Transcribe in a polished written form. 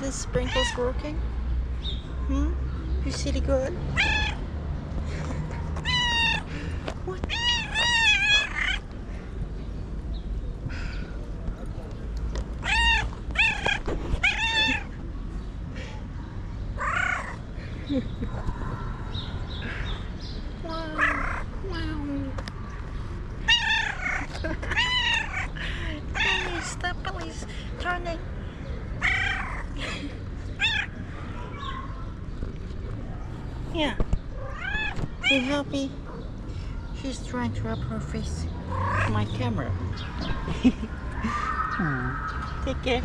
the sprinkles working? You see the good? What? Wow. Hey, stop, please. Turning. Yeah. You happy? She's trying to rub her face to my camera. Take care.